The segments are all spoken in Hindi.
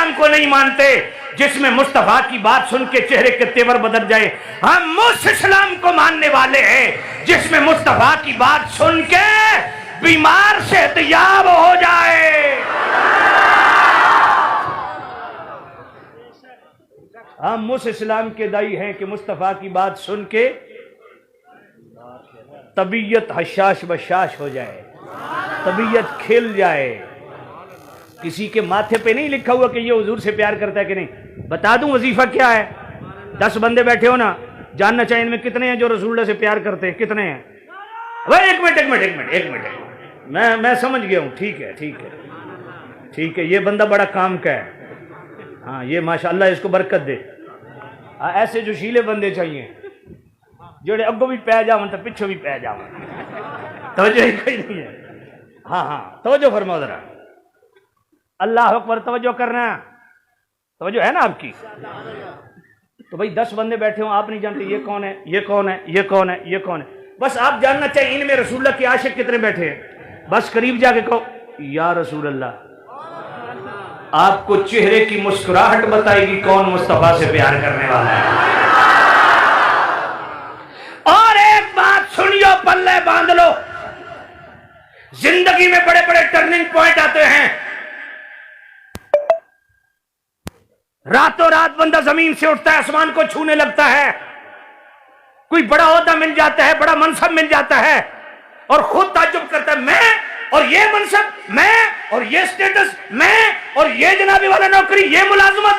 इस्लाम को नहीं मानते जिसमें मुस्तफा की बात सुन के चेहरे के तेवर बदल जाए। हम उस इस्लाम को मानने वाले हैं जिसमें मुस्तफा की बात सुन के बीमार सेहतयाब हो जाए। हम उस इस्लाम के दाई हैं कि मुस्तफा की बात सुन के तबीयत हशाश बशाश हो जाए, तबीयत खिल जाए। किसी के माथे पे नहीं लिखा हुआ कि ये हुजूर से प्यार करता है कि नहीं। बता दूं वजीफा क्या है? 10 बंदे बैठे हो ना, जानना चाहिए इनमें कितने हैं जो रसूलुल्लाह से प्यार करते हैं, कितने हैं? भाई एक मिनट, मैं समझ गया हूं। ठीक है, ये बंदा बड़ा काम का है। हाँ, ये माशाअल्लाह इसको बरकत दे। ऐसे जोशीले बंदे चाहिए जोड़े अगो भी पै जावन तो पिछो भी पै जावन। तवज्जो ही कोई नहीं है। हाँ, तवज्जो फरमाओ जरा। अल्लाह अकबर, तवज्जो करना, तवज्जो है ना आपकी? तो भाई 10 बंदे बैठे हो, आप नहीं जानते ये कौन है, ये कौन है, ये कौन है, ये कौन है। बस आप जानना चाहिए इनमें रसूलुल्लाह के आशिक कितने बैठे हैं। बस करीब जाके कहो या रसूल अल्लाह। आपको चेहरे की मुस्कुराहट बताएगी कौन मुस्तफा से प्यार करने वाला है। और एक बात सुनियो, पल्ले बांध लो। जिंदगी में बड़े बड़े टर्निंग पॉइंट आते हैं। रातों रात बंदा जमीन से उठता है, आसमान को छूने लगता है। कोई बड़ा ओहदा मिल जाता है, बड़ा मनसब मिल जाता है और खुद ताज्जुब करता है, मैं और ये मनसब, मैं और ये स्टेटस, मैं और ये जनाबी वाला नौकरी, ये मुलाजमत।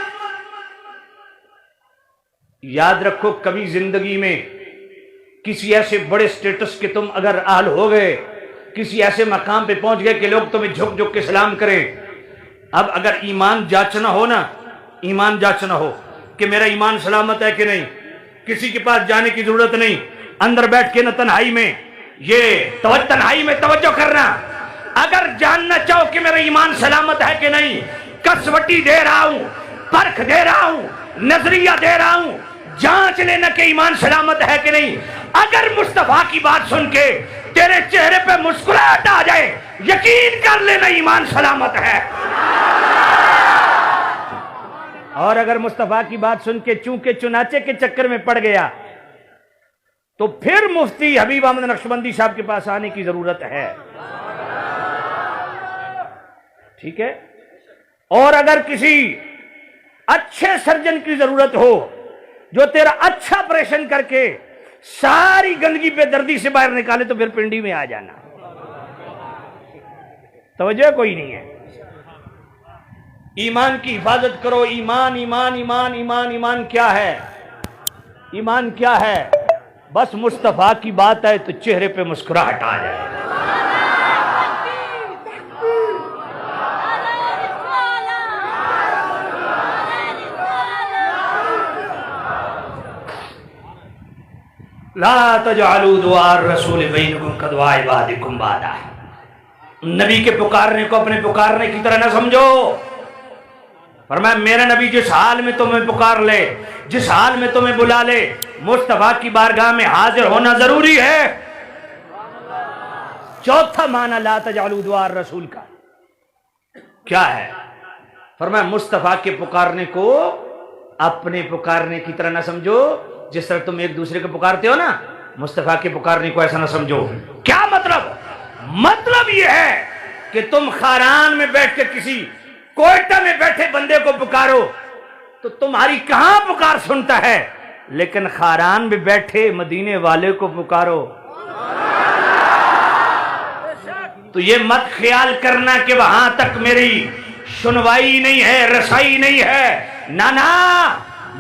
याद रखो, कभी जिंदगी में किसी ऐसे बड़े स्टेटस के तुम अगर आल हो गए, किसी ऐसे मकाम पे पहुंच गए कि लोग तुम्हें झुक झुक के सलाम करें। अब अगर ईमान जांचना हो ना, ईमान जांचना हो कि मेरा ईमान सलामत है कि नहीं, किसी के पास जाने की जरूरत नहीं। अंदर बैठ के ना तन्हाई में, ये तन्हाई में तवज्जो करना। अगर जानना चाहो कि मेरा ईमान सलामत है कि नहीं, कसवटी दे रहा हूं, परख दे रहा हूं, नजरिया दे रहा हूं, जांच लेना कि ईमान सलामत है कि नहीं। अगर मुस्तफा की बात सुन के तेरे चेहरे पे मुस्कुराहट आ जाए, यकीन कर लेना ईमान सलामत है। और अगर मुस्तफा की बात सुन के चूंके चुनाचे के चक्कर में पड़ गया तो फिर मुफ्ती हबीब अहमद नक्शबंदी साहब के पास आने की जरूरत है। ठीक है? और अगर किसी अच्छे सर्जन की जरूरत हो जो तेरा अच्छा ऑपरेशन करके सारी गंदगी पे दर्दी से बाहर निकाले, तो फिर पिंडी में आ जाना। तवज्जो कोई नहीं है। ईमान की हिफाजत करो। ईमान ईमान ईमान ईमान ईमान क्या है? ईमान क्या है? बस मुस्तफा की बात है तो चेहरे पे मुस्कुराहट आ जाए। ला तजअलू दुआ रसूल बैनकुम कदवा इबादिकुम बादा। नबी के पुकारने को अपने पुकारने की तरह ना समझो। फरमाया मेरा नबी जिस हाल में तुम्हें पुकार ले, जिस हाल में तुम्हें बुला ले, मुस्तफा की बारगाह में हाजिर होना जरूरी है। चौथा माना ला तजअलू दुआ रसूल का क्या है? फरमाया मुस्तफा के पुकारने को अपने पुकारने की तरह ना समझो। जिस तरह तुम एक दूसरे को पुकारते हो ना, मुस्तफा के पुकारने को ऐसा ना समझो। क्या मतलब? मतलब यह है कि तुम खारान में बैठ के किसी कोयटा में बैठे बंदे को पुकारो तो तुम्हारी कहां पुकार सुनता है, लेकिन खारान में बैठे मदीने वाले को पुकारो तो ये मत ख्याल करना कि वहां तक मेरी सुनवाई नहीं है, रसाई नहीं है। नाना,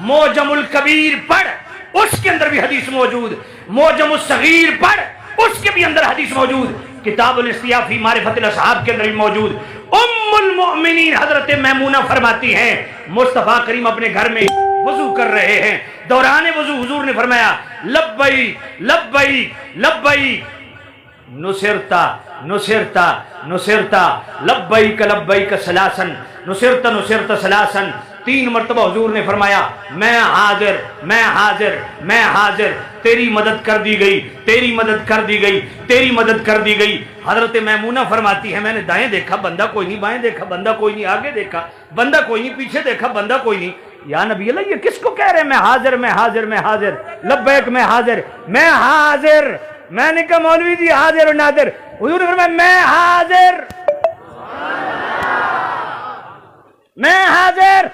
मोजमुल कबीर पढ़, उसके अंदर भी हदीस मौजूद। मोजमुल सगीर पढ़, उसके भी अंदर हदीस मौजूद। किताबुल इस्तियाफ फी मारिफतिल असहाब के अंदर भी मौजूद। उम्मुल मोमिनीन हजरत मैमूना फरमाती हैं, मुस्तफा करीम अपने घर में वजू कर रहे हैं, दौरान वजू हुजूर ने फरमाया लब्बई लब्बई लब्बई नुसिरता नुसिरता नुसिरता लब्बई का सलासन नुसिरता नुसिरता सलासन 3 मरतबा हुजूर ने फरमाया मैं हाजिर, मैं हाजिर, मैं हाजिर, तेरी मदद कर दी गई, तेरी मदद कर दी गई, तेरी मदद कर दी गई। हजरत मैमूना फरमाती है मैंने दाएं देखा बंदा कोई नहीं, बाएं देखा बंदा कोई नहीं, आगे देखा बंदा कोई नहीं, पीछे देखा बंदा कोई नहीं। या नबी अल्लाह ये किसको कह रहे हैं मैं हाजिर, मैं हाजिर, मैं हाजिर, लब्बैक मैं हाजिर, मैं हाजिर। मैंने कहा मौलवी जी हाजिर और नादिर। हुजूर ने फरमाया मैं हाजिर, मैं हाजिर,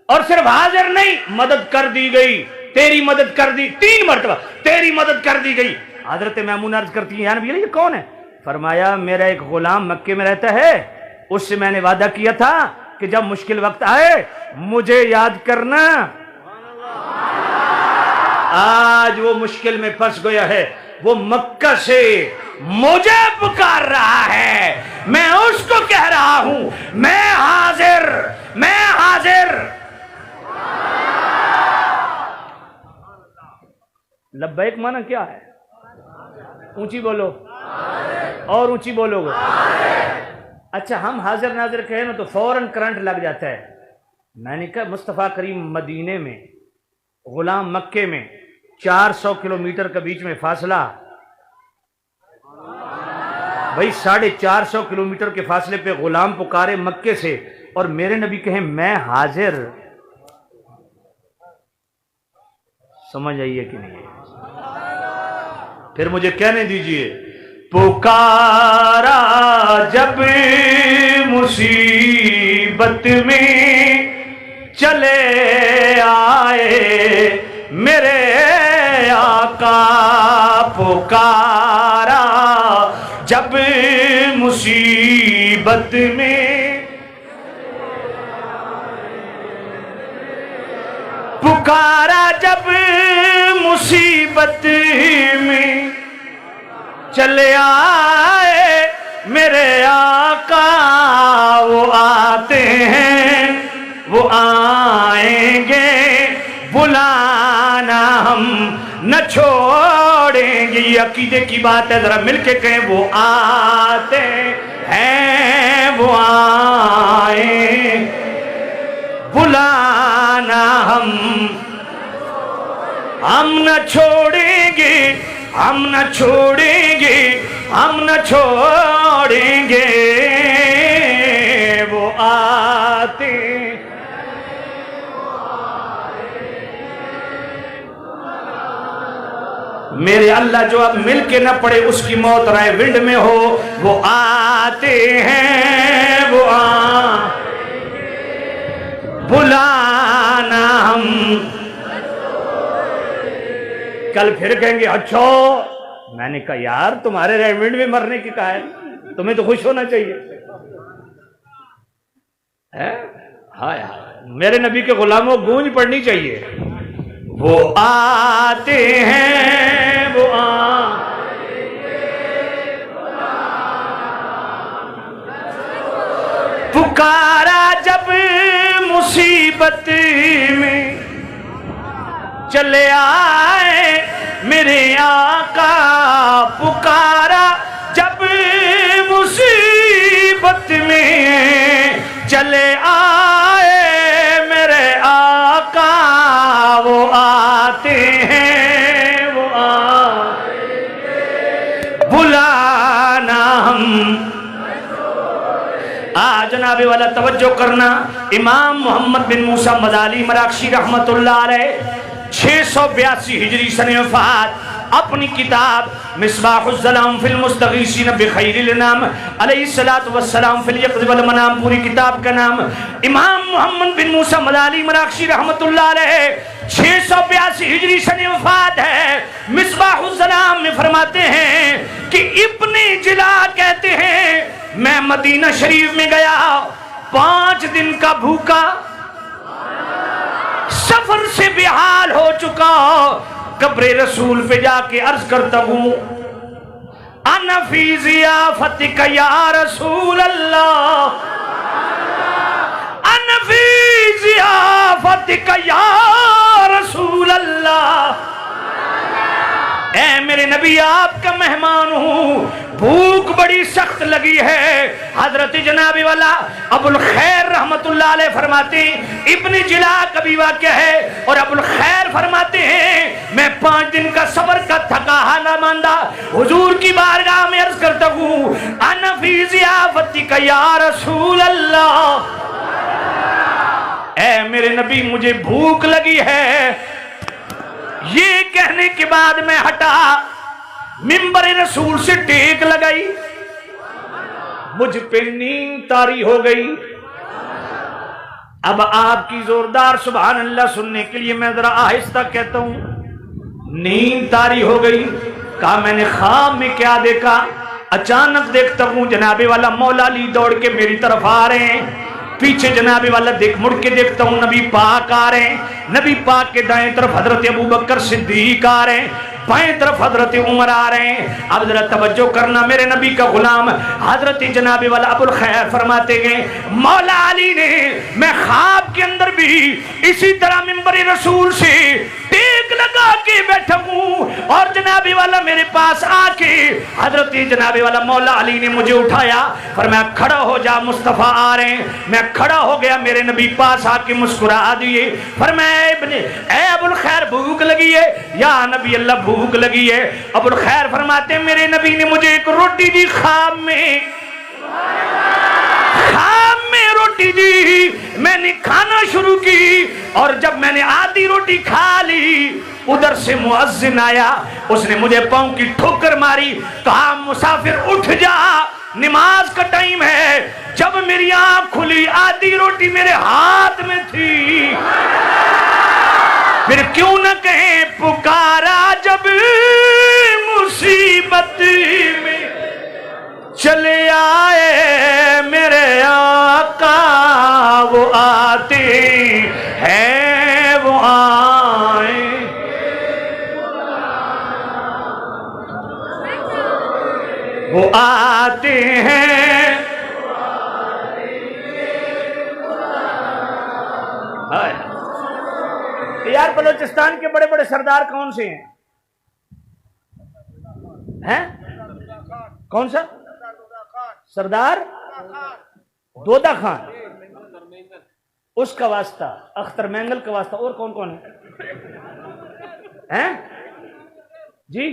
और सिर्फ हाजिर नहीं मदद कर दी गई, तेरी मदद कर दी, 3 मरतबा तेरी मदद कर दी गई। हजरत मैमूना अर्ज करती है या नबी ये कौन है? फरमाया मेरा एक गुलाम मक्के में रहता है, उससे मैंने वादा किया था कि जब मुश्किल वक्त आए मुझे याद करना। आज वो मुश्किल में फंस गया है, वो मक्का से मुझे पुकार रहा है, मैं उसको कह रहा हूं मैं हाजिर, मैं हाजिर। लब्बैक माना क्या है? ऊंची बोलो और ऊंची बोलोगे। अच्छा हम हाजिर नाजिर कहें ना तो फौरन करंट लग जाता है। मैंने कहा मुस्तफ़ा करीम मदीने में, गुलाम मक्के में, 400 किलोमीटर के बीच में फासला, भाई 450 किलोमीटर के फासले पे गुलाम पुकारे मक्के से और मेरे नबी कहें मैं हाजिर। समझ आइए कि नहीं? फिर मुझे कहने दीजिए पुकारा जब मुसीबत में चले आए मेरे आका, पुकारा जब मुसीबत में, पुकारा जब मुसीबत में चले आए मेरे आका, वो आते हैं वो आएंगे, बुलाना हम न छोड़ेंगे। ये अकीदे की बात है, जरा मिलके कहें वो आते हैं वो आए, बुलाना हम न छोड़ेंगे, हम न छोड़ेंगे, हम न छोड़ेंगे, वो आते। मेरे अल्लाह जो अब मिल के न पड़े उसकी मौत राय विंड में हो, वो आते हैं वो बुलाना हम। कल फिर कहेंगे अच्छा, मैंने कहा यार तुम्हारे राय विंड में मरने की कहा है, तुम्हें तो खुश होना चाहिए है? हाय हाय, मेरे नबी के गुलामों गूंज पड़नी चाहिए। वो आते हैं वो पुकारा जब मुसीबत में चले आए मेरे आका, पुकारा जब मुसीबत में चले आए मेरे आका, वो आते हैं वो बुलाना हम। जनाबे वाला तवज्जो करना, इमाम मोहम्मद बिन मूसा मदाली मराकशी रहमतुल्लाह अलैह 682 हिजरी सने वफात, अपनी किताब मिसबाहुज़्ज़लाम फिल मुस्तगीसीन बिखैरिल नाम अलैहिस्सलातु वस्सलाम फिल यक़ज़ वल मनाम, पूरी किताब का नाम इमाम मोहम्मद बिन मूसा मदाली मराकशी रहमतुल्लाह अलैह 682 हिजरी सने वफात है। मिसबाहुज़्ज़लाम में फरमाते हैं कि इब्ने जिला कहते हैं मैं मदीना शरीफ में गया, 5 दिन का भूखा, सफर से बेहाल हो चुका, कब्रे रसूल पे जाके अर्ज करता हूं अना फी ज़ियाफ़तिक या रसूल अल्लाह, अना फी ज़ियाफ़तिक या रसूल अल्लाह, ए मेरे नबी आपका मेहमान हूं, भूख बड़ी सख्त लगी है, हजरत जनाबी वाला अबुल खैर रहमतुल्लाह अलैह फरमाते हैं, इब्न जिला कभी वाक़या है, और अबुल खैर फरमाते हैं मैं 5 दिन का सबर का थका हाना मांदा हुजूर की बारगाह में अर्ज करता हूँ, अना फी ज़ियाफ़तिका या रसूल अल्लाह, ऐ मेरे नबी मुझे भूख लगी है। ये कहने के बाद मैं हटा, मिंबर रसूल से टेक लगाई, मुझ पे नींद तारी हो गई। अब आपकी जोरदार सुभान अल्लाह सुनने के लिए मैं जरा आहिस्ता कहता हूं, नींद तारी हो गई। कहा मैंने ख्वाब में क्या देखा, अचानक देखता हूं जनाबे वाला मौला अली दौड़ के मेरी तरफ आ रहे हैं, पीछे जनाबे वाला मुड़ के देखता हूं नबी पाक आ रहे हैं, नबी पाक के दाएं तरफ हजरत अबू बकर सिद्दीक आ रहे हैं, बाएं तरफ हजरत उमर आ रहे हैं। अब जरा तवज्जो करना, मेरे नबी का गुलाम हजरत जनाबे वाला अबुल खैर फरमाते गए, मौला अली ने मैं ख्वाब के अंदर भी इसी तरह मिंबर रसूल से टेक लगा के बैठा हूं, और जनाबे वाला मेरे पास आके हजरत जनाबे वाला मौला अली ने मुझे उठाया, फरमाया खड़ा हो जा मुस्तफा आ रहे हैं। मैं खड़ा हो गया, मेरे नबी पास आके मुस्कुरा दिए, फरमाया ए अबुल खैर भूख लगी है, या नबी अल्लाह भूख लगी है। अबुल खैर फरमाते मेरे नबी ने मुझे एक रोटी दी, ख्वाब में रोटी दी, मैंने खाना शुरू की, और जब मैंने आधी रोटी खा ली उधर से मुअज्जिन आया, उसने मुझे पांव की ठोकर मारी, कहा मुसाफिर उठ जा, नमाज का टाइम है। जब मेरी आंख खुली आधी रोटी मेरे हाथ में थी, फिर क्यों न कहें पुकारा जब मुसीबत में चले आए मेरे आका, वो आते हैं वो आए, वो आते हैं। यार बलोचिस्तान के बड़े बड़े सरदार कौन से हैं? कौन सा सरदार? दोदा खान, उसका वास्ता, अख्तर मैंगल का वास्ता, और कौन कौन है जी?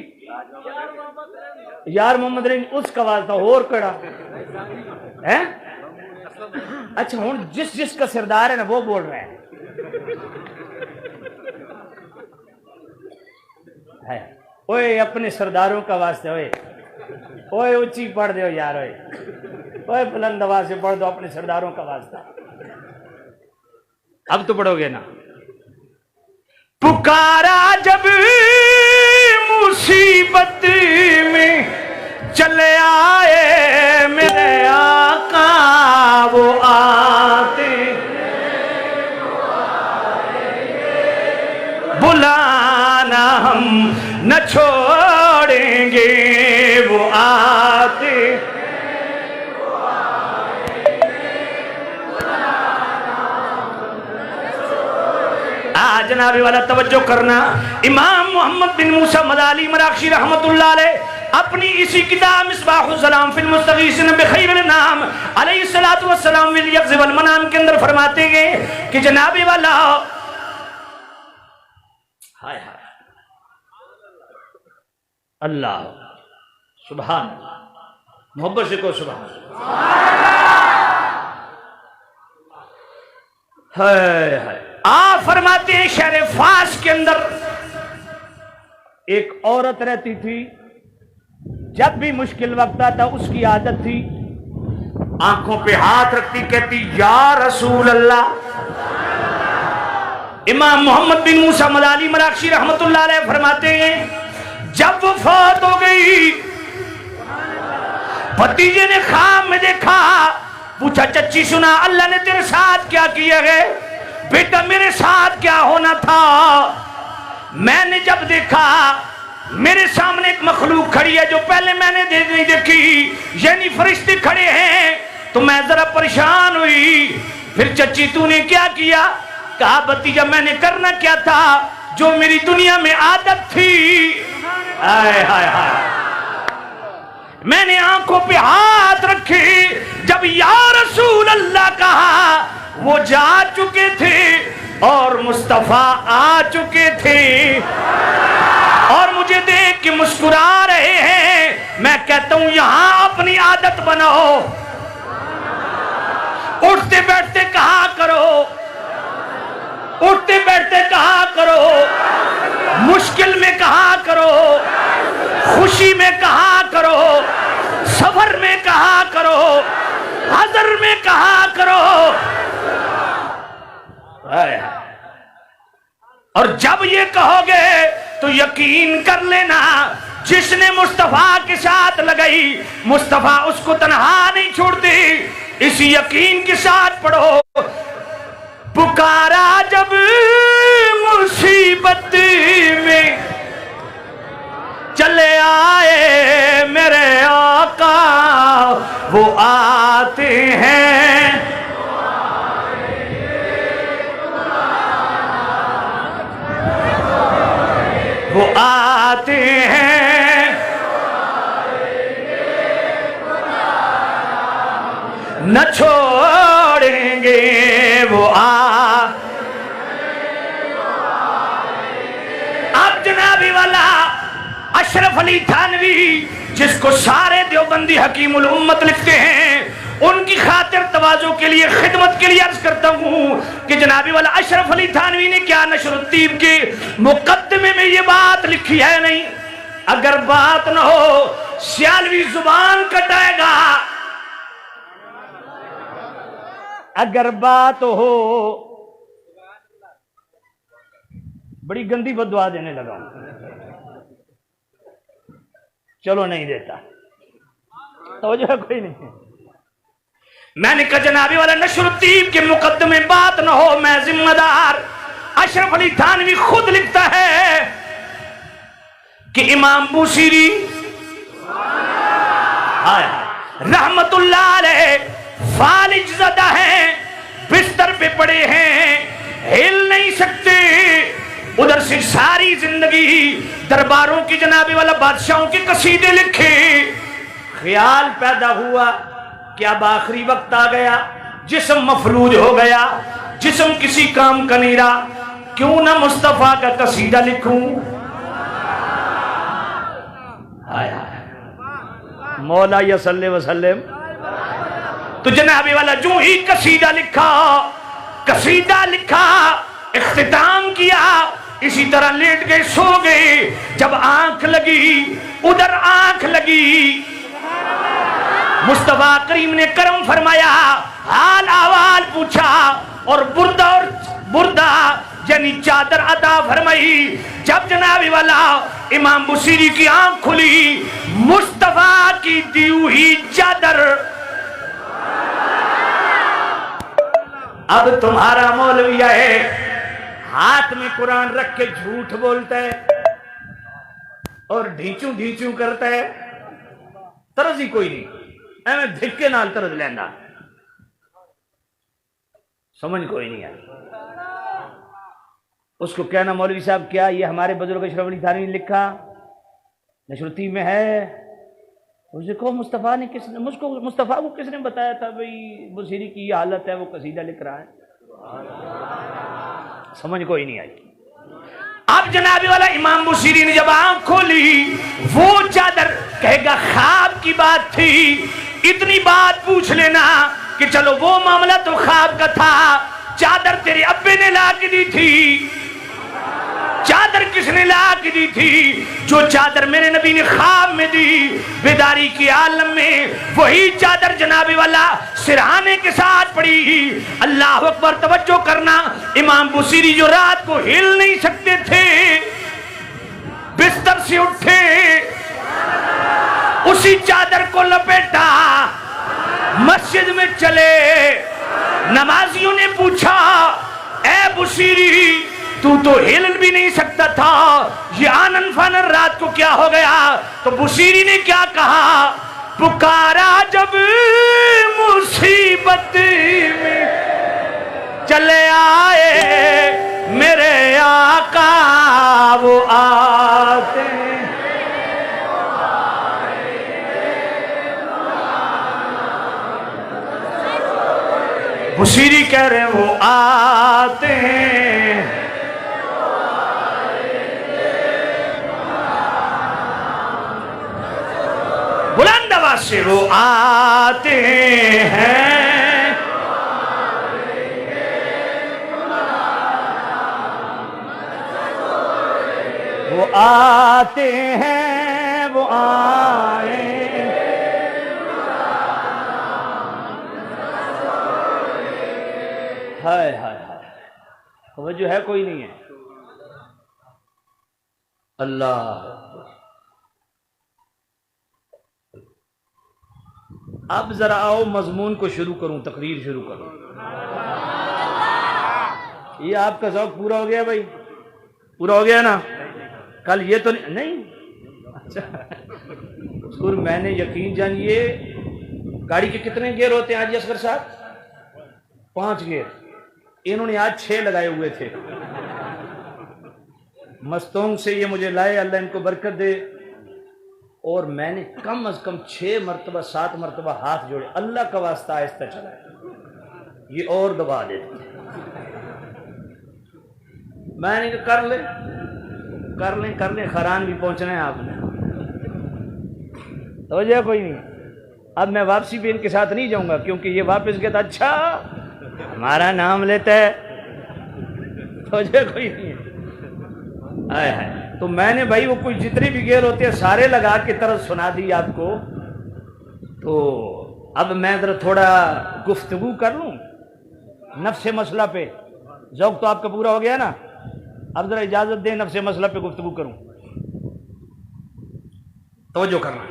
यार मोहम्मद रेंज, उसका वास्ता, और कड़ा है? अच्छा हूं जिस जिसका सरदार है ना वो बोल रहे हैं है। ओए अपने सरदारों का वास्ते, ओए ओए ऊंची पढ़ दो यार, ओए बुलंद आवाज से पढ़ दो अपने सरदारों का वास्ता। अब तो पढ़ोगे ना, पुकारा जब मुसीबत में चले आए मेरे आका, वो आते बुलाना हम न छोड़ेंगे, वो आते जनाबे वाला तवज्जो करना। इमाम मोहम्मद बिन मूसा मदाली मराकशी रहमतुल्लाह अलैह अपनी इसी किताब मिसबाहुल सलाम फिल मुस्तगीसिन बिखैरिल नाम अलैहि सलातु वस्सलाम विल यक़ज़ वल मनाम के अंदर फरमाते हैं कि जनाबे वाला हाय हाय अल्लाह सुभान, मोहब्बत से को सुभान, हाय हाय। आप फरमाते हैं शहर फास के अंदर एक औरत रहती थी, जब भी मुश्किल वक्त आता उसकी आदत थी आंखों पे हाथ रखती, कहती या रसूल अल्लाह। इमाम मोहम्मद बिन मूसा मदाली मराकशी रहमतुल्लाह अलैह फरमाते हैं जब वो फौत हो गई, भतीजे ने ख्वाब में देखा, पूछा चच्ची सुना अल्लाह ने तेरे साथ क्या किया है? बेटा मेरे साथ क्या होना था? मैंने जब देखा मेरे सामने एक मखलूक खड़ी है जो पहले मैंने नहीं देखी, यानी फरिश्ते खड़े हैं, तो मैं जरा परेशान हुई। फिर चच्ची तूने क्या किया? कहा भतीजा मैंने करना क्या था जो मेरी दुनिया में आदत थी। हाय हाय हाय, मैंने आंखों पे हाथ रखे, जब या रसूल अल्लाह कहा वो जा चुके थे और मुस्तफा आ चुके थे और मुझे देख के मुस्कुरा रहे हैं। मैं कहता हूं यहां अपनी आदत बनाओ, उठते बैठते कहा करो, उठते बैठते कहा करो, मुश्किल में कहा करो, खुशी में कहा करो, सफर में कहा करो, हजर में कहा करो। और जब ये कहोगे तो यकीन कर लेना जिसने मुस्तफा के साथ लगाई मुस्तफा उसको तन्हा नहीं छोड़ती। इसी यकीन के साथ पढ़ो, पुकारा जब मुसीबत में चले आए मेरे आका वो आते हैं, वो आते हैं, न छोड़ेंगे वो अब जनाबी वाला अशरफ अली थानवी जिसको सारे देवबंदी हकीमुल उम्मत लिखते हैं उनकी खातिर तवाज़ो के लिए खिदमत के लिए अर्ज करता हूं कि जनाबी वाला अशरफ अली थानवी ने क्या नशरुद्दीन के मुकद्दमे में ये बात लिखी है नहीं। अगर बात न हो सियालवी जुबान कटाएगा, अगर बात हो बड़ी गंदी बददुआ देने लगा। चलो नहीं देता तो जो कोई नहीं। मैंने कहा जनाबी वाला नशरुद्दीन के मुकद्दमे बात न हो मैं जिम्मेदार। अशरफ अली थानवी खुद लिखता है कि इमाम बुसीरी रहमतुल्लाह अलैह फालिज ज़दा हैं, बिस्तर पे पड़े हैं, हिल नहीं सकते। उधर से सारी जिंदगी दरबारों की जनाबी वाला बादशाहों के कसीदे लिखे। ख्याल पैदा हुआ कि अब आखिरी वक्त आ गया, जिस्म मफलूज हो गया, जिस्म किसी काम का नहीं रहा, क्यों ना मुस्तफा का कसीदा लिखूं। मौला या सल्ले वसल्लम। तो जनाबी वाला जो ही कसीदा लिखा इख्तिताम किया, इसी तरह लेट गए, सो गए। जब आंख लगी उधर आंख लगी, मुस्तफा करीम ने करम फरमाया, हाल अहवाल पूछा और बुर्दा यानी चादर अता फरमाई। जब जनाबी वाला इमाम बुसीरी की आंख खुली, मुस्तफा की दी हुई चादर। अब तुम्हारा मौलवी है हाथ में कुरान रख के झूठ बोलता है और ढींचू ढींचू करता है। तरज ही कोई नहीं, एवं धिक्के नाल तरज लेना, समझ कोई नहीं है। उसको कहना मौलवी साहब क्या ये हमारे बुजुर्ग अशरफ अली थानवी ने लिखा, नशरुद्दीन में है। उसे कहो मुस्तफ़ा ने मुस्तफ़ा को किसने बताया था भाई बुसीरी की ये हालत है, वो कसीदा लिख रहा है। समझ कोई नहीं आई। अब जनाबी वाला इमाम बुसीरी ने जब आंख खोली, वो चादर कहेगा ख्वाब की बात थी, इतनी बात पूछ लेना कि चलो वो मामला तो ख्वाब का था, चादर तेरे अब्बे ने ला के दी थी। चादर किसने ला के दी थी? जो चादर मेरे नबी ने ख्वाब में दी बेदारी के आलम में, वही चादर जनाबी वाला सिरहाने के साथ पड़ी। अल्लाह अकबर, तवज्जो करना। इमाम बुसीरी जो रात को हिल नहीं सकते थे, बिस्तर से उठे, उसी चादर को लपेटा, मस्जिद में चले। नमाजियों ने पूछा, ए बुसीरी तू तो हिल भी नहीं सकता था, ये आनन फानन रात को क्या हो गया? तो बुसीरी ने क्या कहा? पुकारा जब मुसीबत में चले आए मेरे आका वो आते। हुसीरी कह रहे हैं वो आते हैं, बुलंद आवाज से वो आते हैं, वो आते हैं, वो आए। हाय हाय हाय, तवज्जो है कोई नहीं है। अल्लाह, अब जरा आओ मजमून को शुरू करूं, तकरीर शुरू करूं। ये आपका शौक पूरा हो गया भाई, पूरा हो गया ना? कल ये तो नहीं, अच्छा हुजूर मैंने यकीन जानिए, गाड़ी के कितने गेयर होते हैं आज असगर साहब? 5 गेयर, इन्होंने आज 6 लगाए हुए थे। मस्तोंग से ये मुझे लाए, अल्लाह इनको बरकत दे। और मैंने कम अज कम 6 मरतबा 7 मरतबा हाथ जोड़े, अल्लाह का वास्ता आहिस्ता चलाए, ये और दबा देते। मैंने कहा कर ले कर लें कर लें, खरान भी पहुंचना है आपने, तो जो कोई नहीं। अब मैं वापसी भी इनके साथ नहीं जाऊंगा, क्योंकि ये वापस गया था, अच्छा हमारा नाम लेता है, तो जो कोई नहीं है। आए हाय, तो मैंने भाई वो कोई जितने भी गेर होते हैं सारे लगा के तरफ सुना दी आपको। तो अब मैं जरा थोड़ा गुफ्तगू कर लूं नफ्से मसला पे। ज़ौक़ तो आपका पूरा हो गया ना, अब जरा इजाजत दें नफ्से मसला पे गुफ्तगू करूं, तवज्जो करना।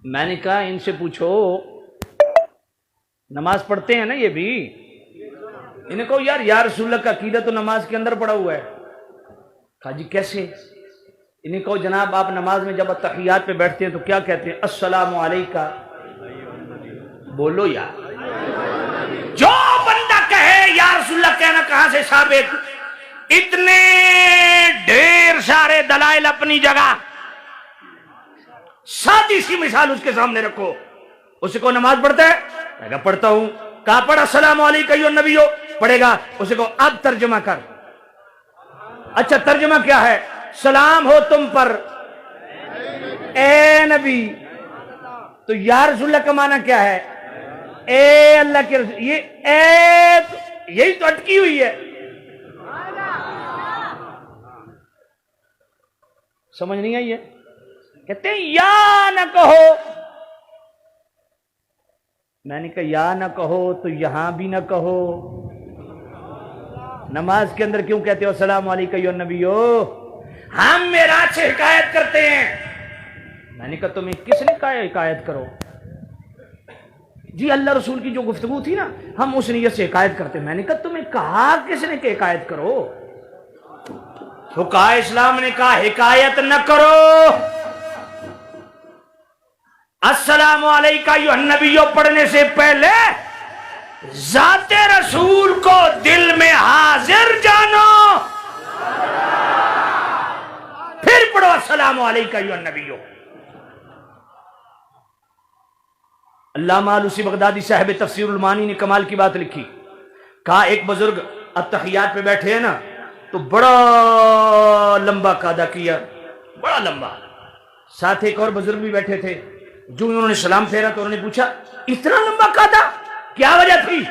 मैंने कहा इनसे पूछो, नमाज पढ़ते हैं ना ये भी? इन्हें कहो यार या रसूलल्लाह का अकीदा तो नमाज के अंदर पड़ा हुआ है। कहा जी कैसे? इन्हें कहो जनाब आप नमाज में जब तहियात पे बैठते हैं तो क्या कहते हैं? अस्सलामु अलैका। बोलो यार, जो बंदा कहे या रसूलल्लाह कहना कहां से साबित? इतने ढेर सारे दलाइल अपनी जगह, सादी सी मिसाल उसके सामने रखो, उसे को नमाज पढ़ता है? कहेगा पढ़ता हूं। कहा पढ़ अस्सलामु अलैका अय्युहन नबियो? पढ़ेगा। उसे को अब तर्जुमा कर। अच्छा तर्जुमा क्या है? सलाम हो तुम पर ए नबी। तो या रसूलल्लाह का माना क्या है? ए अल्लाह के रसूल। ये ए यही तो अटकी हुई है, समझ नहीं आई है? कहते हैं या न कहो। मैंने कहा या न कहो तो यहां भी न कहो, नमाज के अंदर क्यों कहते हो अस्सलामु अलैका अय्युहन नबियो? हम मेराज से हिकायत करते हैं। मैंने कहा तुम्हें किसने कहा हिकायत करो? जी अल्लाह रसूल की जो गुफ्तगू थी ना, हम उस नियत से हिकायत करते। मैंने कहा तुम्हें कहा किसने कि हिकायत करो? तो कहा इस्लाम ने कहा हिकायत न करो। अस्सलामु अलैका अय्युहन नबियो पढ़ने से पहले जाते रसूल को दिल में हाजिर जानो, फिर पढ़ो अस्सलामु अलैका अय्युहन नबियो। अल्लामा आलूसी बगदादी साहब तफसीरुल मानी ने कमाल की बात लिखी। कहा एक बुजुर्ग अत्तहियात पे बैठे हैं ना, तो बड़ा लंबा कादा किया, बड़ा लंबा। साथ एक और बुजुर्ग भी बैठे थे। जो उन्होंने सलाम फेरा तो उन्होंने पूछा इतना लंबा कादा क्या वजह थी?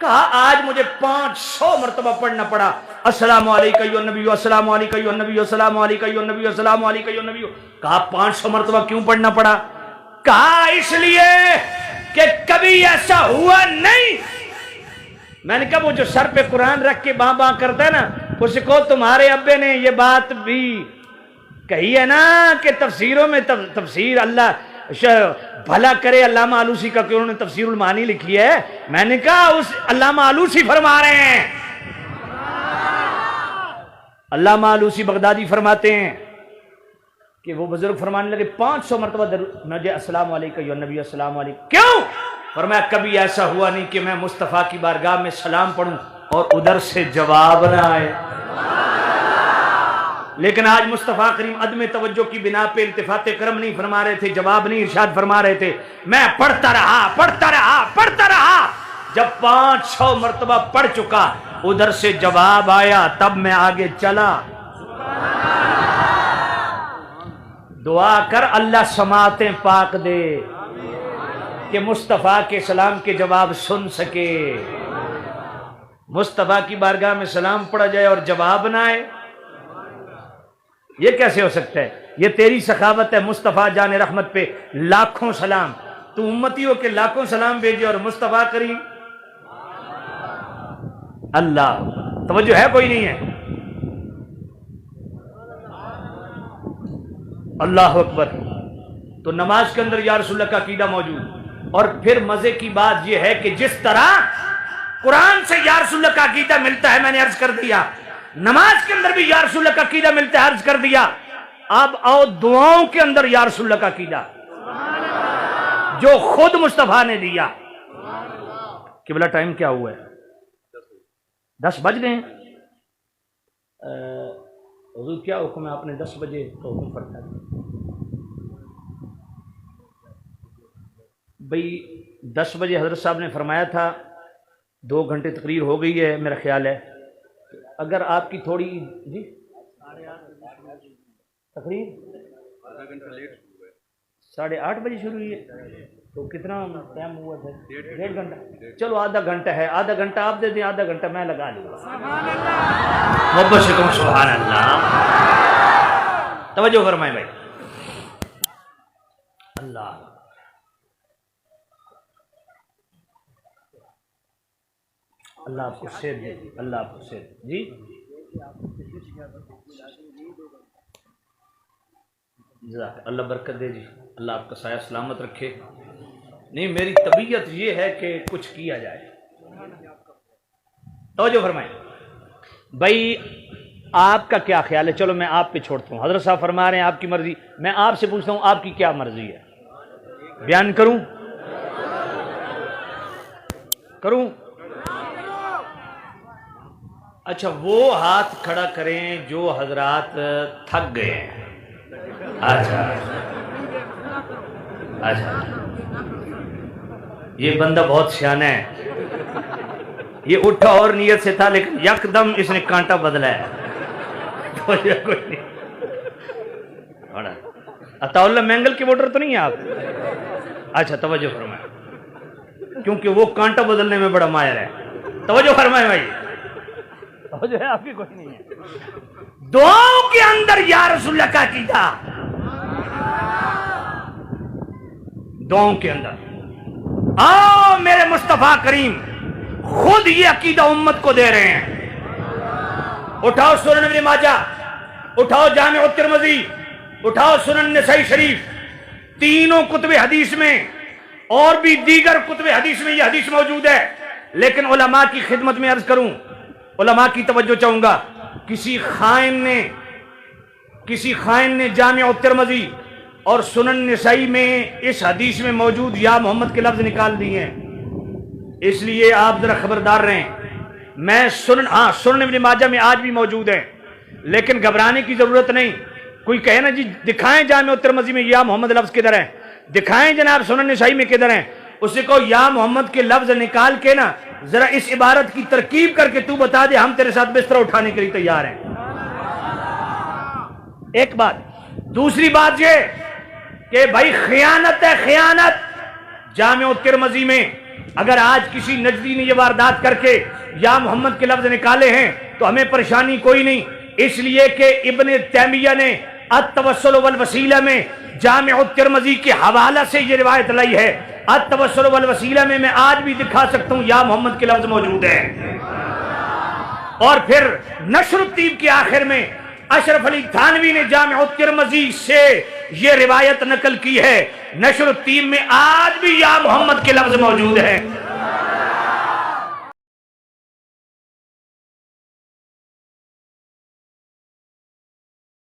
कहा आज मुझे 500 मरतबा पढ़ना पड़ा अस्सलामु अलैका अय्युहन नबियो, अस्सलामु अलैका अय्युहन नबियो, अस्सलामु अलैका अय्युहन नबियो, अस्सलामु अलैका अय्युहन नबियो। कहा 500 मरतबा क्यों पढ़ना पड़ा? कहा इसलिए कि कभी ऐसा हुआ नहीं। मैंने कहा वो जो सर पे कुरान रख के बां बां करता है ना, उसको तुम्हारे अब्बे ने ये बात भी कही है ना कि तफसीरों में तफसीर अल्लाह भला करे अल्लामा आलूसी का, क्यों उन्होंने तफसीरुल मानी लिखी है। मैंने कहा उस अल्लामा आलूसी फरमा रहे हैं, अल्लामा आलूसी बगदादी फरमाते हैं कि वो बुजुर्ग फरमाने लगे 500 मरतबा मुझे अस्सलामु अलैका अय्युहन नबी, अस्सलामु अलैका। क्यों? फरमाया कभी ऐसा हुआ नहीं कि मैं मुस्तफ़ा की बारगाह में सलाम पढ़ूं और उधर से जवाब ना आए। लेकिन आज मुस्तफ़ा करीम अदम तवज्जो की बिना पे इल्तिफात करम नहीं फरमा रहे थे, जवाब नहीं इरशाद फरमा रहे थे। मैं पढ़ता रहा पढ़ता रहा पढ़ता रहा, जब 5-6 मरतबा पढ़ चुका, उधर से जवाब आया, तब मैं आगे चला। दुआ कर अल्लाह समातें पाक दे कि मुस्तफ़ा के सलाम के जवाब सुन सके। मुस्तफ़ा की बारगाह में सलाम पढ़ा जाए और जवाब ना आए, ये कैसे हो सकता है? ये तेरी सखावत है। मुस्तफ़ा जान रहमत पे लाखों सलाम, तू उम्मतियों के लाखों सलाम भेजे और मुस्तफ़ा करीम अल्लाह, तवज्जो है कोई नहीं है? अल्लाह अकबर। तो नमाज के अंदर या रसूलल्लाह का अकीदा मौजूद। और फिर मजे की बात यह है कि जिस तरह कुरान से या रसूलल्लाह का अकीदा मिलता है, मैंने अर्ज कर दिया, नमाज के अंदर भी या रसूलल्लाह का अकीदा मिलता है, अर्ज कर दिया। अब आओ दुआओं के अंदर या रसूलल्लाह का अकीदा जो खुद मुस्तफा ने दिया। किबला टाइम क्या हुआ है? 10 बज गए हैं। हुजूर क्या हुक्म है? आपने 10 बजे तो हुक्म पड़ता है भाई। 10 बजे हजरत साहब ने फरमाया था, 2 घंटे तकरीर हो गई है मेरा ख्याल है। अगर आपकी थोड़ी जी तकरीर 8:30 बजे शुरू हुई है, तो कितना टाइम हुआ था? 1.5 घंटा। चलो आधा घंटा है, आधा घंटा आप दे दें, आधा घंटा मैं लगा लूँगा। सुभान अल्लाह। तवज्जो फरमाएं भाई। अल्लाह अल्लाह आपको सेहत दे, अल्लाह आपको सेहत जी। अल्लाह बरकत दे जी, अल्लाह आपका साया सलामत रखे। नहीं, मेरी तबीयत ये है कि कुछ किया जाए। तो जो फरमाए भाई, आपका क्या ख्याल है? चलो मैं आप पे छोड़ता हूँ। हजरत साहब फरमा रहे हैं आपकी मर्जी, मैं आपसे पूछता हूँ आपकी क्या मर्जी है? बयान करूं? अच्छा, वो हाथ खड़ा करें जो हजरात थक गए हैं। अच्छा, ये बंदा बहुत सियाना है। ये उठा और नियत से था, लेकिन यकदम इसने कांटा बदला है। अताउल्ला मैंगल के वोटर तो नहीं है आप? अच्छा, तवज्जो फरमाए, क्योंकि वो कांटा बदलने में बड़ा माहिर है। तवज्जो फरमाए भाई, तवज्जो है आपकी कोई नहीं है। दुआओं के अंदर या रसूलल्लाह का अकीदा, दुआओं के अंदर आओ मेरे मुस्तफा करीम खुद ये अकीदा उम्मत को दे रहे हैं। उठाओ सुनन इब्न माजा, उठाओ जामे तिरमिज़ी, उठाओ सुनन नसाई शरीफ, तीनों कुतुब हदीस में और भी दीगर कुतुब हदीस में ये हदीस मौजूद है। लेकिन उलमा की खिदमत में अर्ज करूं, उलमा की तवज्जो चाहूंगा। किसी खाइन ने जामे तिरमिज़ी और सुनन नसाई में इस हदीस में मौजूद या मोहम्मद के लफ्ज निकाल दिए हैं, इसलिए आप जरा खबरदार रहें। मैं सुनन इब्न माजा में आज भी मौजूद है, लेकिन घबराने की जरूरत नहीं। कोई कहे ना जी दिखाएं जामे तिरमिज़ी में या मोहम्मद लफ्ज किधर है, दिखाएं जनाब सुनन नसाई में किधर है। उसे कहो या मोहम्मद के लफ्ज निकाल के ना जरा इस इबारत की तरकीब करके तू बता दे, हम तेरे साथ बिस्तर उठाने के लिए तैयार हैं। एक बात। दूसरी बात ये कि भाई खियानत है, खियानत। जामे तिरमिज़ी में अगर आज किसी नजदी ने ये वारदात करके या मोहम्मद के लफ्ज निकाले हैं तो हमें परेशानी कोई नहीं, इसलिए कि इब्न तैमिया ने अत-तवस्सुल वल वसीला में जामे तिरमिज़ी के हवाला से ये रिवायत लाई है। अत-तवस्सुल वल वसीला में मैं आज भी दिखा सकता हूं या मोहम्मद के लफ्ज मौजूद है। और फिर नशरुत्तीब के आखिर में अशरफ अली थानवी ने जामे तिरमिज़ी से ये रिवायत नकल की है। नशरुत्तीब में आज भी या मोहम्मद के लफ्ज मौजूद है।